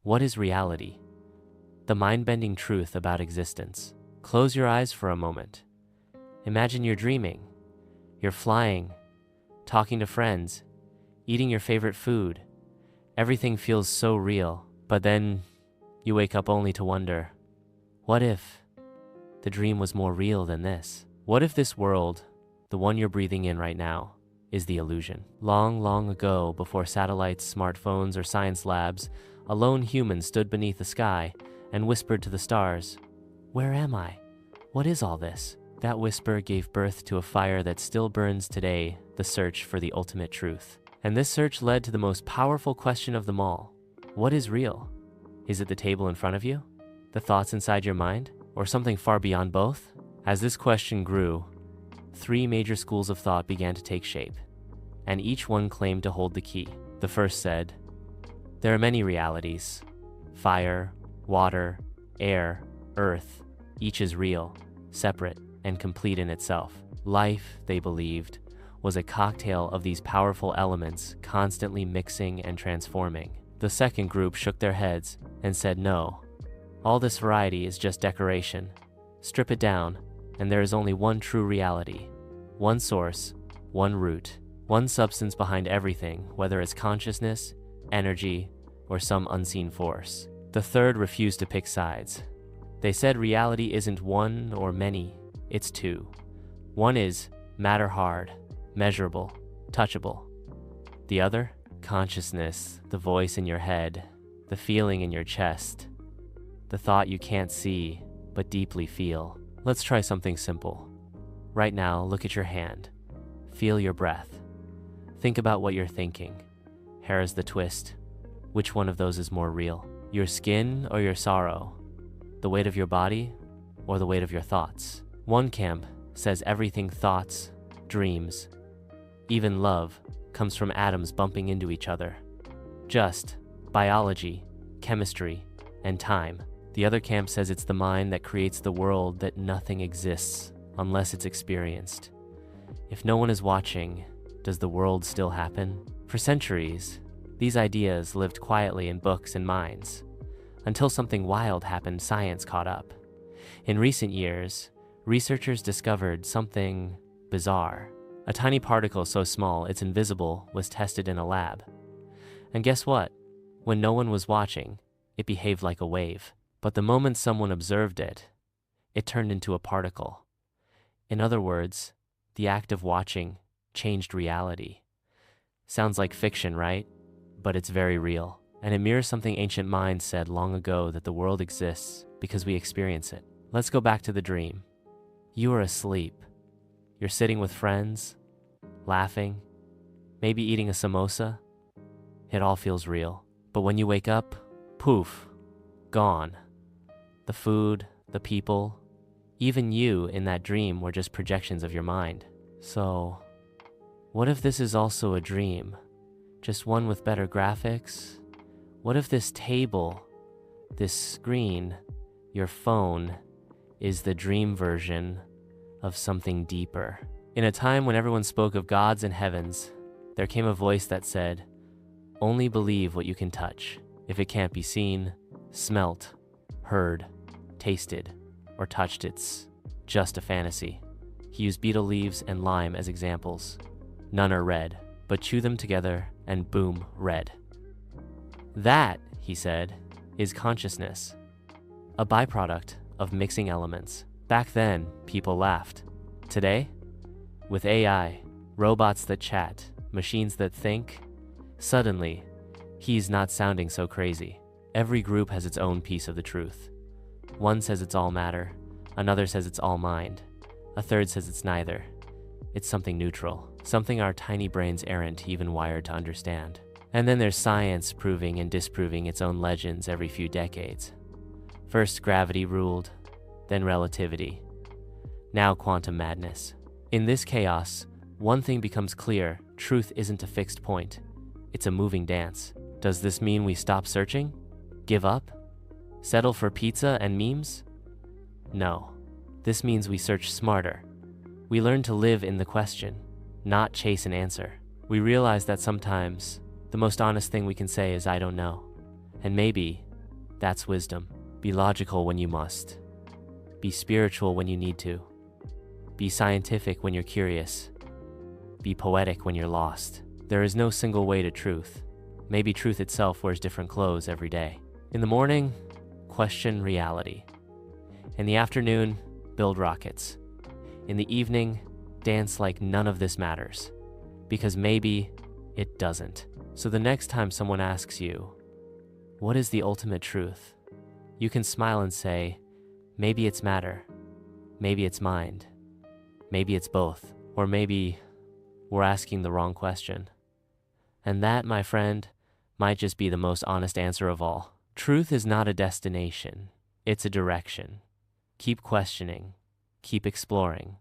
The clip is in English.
What is reality? The mind-bending truth about existence. Close your eyes for a moment. Imagine you're dreaming. You're flying, talking to friends, eating your favorite food. Everything feels so real, but then you wake up only to wonder, what if the dream was more real than this? What if this world, the one you're breathing in right now, is the illusion? Long, long ago, before satellites, smartphones, or science labs, a lone human stood beneath the sky and whispered to the stars, "Where am I? What is all this?" That whisper gave birth to a fire that still burns today, the search for the ultimate truth. And this search led to the most powerful question of them all. What is real? Is it the table in front of you? The thoughts inside your mind? Or something far beyond both? As this question grew, 3 major schools of thought began to take shape, and each one claimed to hold the key. The first said, there are many realities. Fire, water, air, earth, each is real, separate, and complete in itself. Life, they believed, was a cocktail of these powerful elements constantly mixing and transforming. The second group shook their heads and said no. All this variety is just decoration. Strip it down, and there is only one true reality. One source, one root, one substance behind everything, whether it's consciousness, energy, or some unseen force. The third refused to pick sides. They said reality isn't one or many, it's 2. One is matter hard, measurable, touchable. The other, consciousness, the voice in your head, the feeling in your chest, the thought you can't see but deeply feel. Let's try something simple. Right now, look at your hand. Feel your breath. Think about what you're thinking. Here's the twist. Which one of those is more real? Your skin or your sorrow? The weight of your body or the weight of your thoughts? One camp says everything thoughts, dreams, even love, comes from atoms bumping into each other. Just biology, chemistry, and time. The other camp says it's the mind that creates the world, that nothing exists unless it's experienced. If no one is watching, does the world still happen? For centuries, these ideas lived quietly in books and minds. Until something wild happened, science caught up. In recent years, researchers discovered something bizarre. A tiny particle so small it's invisible was tested in a lab. And guess what? When no one was watching, it behaved like a wave. But the moment someone observed it, it turned into a particle. In other words, the act of watching changed reality. Sounds like fiction, right? But it's very real. And it mirrors something ancient minds said long ago, that the world exists because we experience it. Let's go back to the dream. You are asleep. You're sitting with friends, laughing, maybe eating a samosa. It all feels real. But when you wake up, poof, gone. The food, the people, even you in that dream were just projections of your mind. So, what if this is also a dream? Just one with better graphics? What if this table, this screen, your phone, is the dream version of something deeper? In a time when everyone spoke of gods and heavens, there came a voice that said, only believe what you can touch. If it can't be seen, smelt, heard, tasted, or touched, it's just a fantasy. He used betel leaves and lime as examples. None are red, but chew them together and boom, red. That, he said, is consciousness, a byproduct of mixing elements. Back then, people laughed. Today, with AI, robots that chat, machines that think, suddenly, he's not sounding so crazy. Every group has its own piece of the truth. One says it's all matter, another says it's all mind, a third says it's neither. It's something neutral, something our tiny brains aren't even wired to understand. And then there's science proving and disproving its own legends every few decades. First gravity ruled, then relativity, now quantum madness. In this chaos, one thing becomes clear: truth isn't a fixed point, it's a moving dance. Does this mean we stop searching? Give up? Settle for pizza and memes? No. This means we search smarter. We learn to live in the question, not chase an answer. We realize that sometimes the most honest thing we can say is, I don't know. And maybe That's wisdom. Be logical when you must. Be spiritual when you need to. Be scientific when you're curious. Be poetic when you're lost. There is no single way to truth. Maybe truth itself wears different clothes every day. In the morning, question reality. In the afternoon, build rockets. In the evening, dance like none of this matters. Because maybe it doesn't. So the next time someone asks you, what is the ultimate truth? You can smile and say, maybe it's matter. Maybe it's mind. Maybe it's both. Or maybe we're asking the wrong question. And that, my friend, might just be the most honest answer of all. Truth is not a destination. It's a direction. Keep questioning. Keep exploring.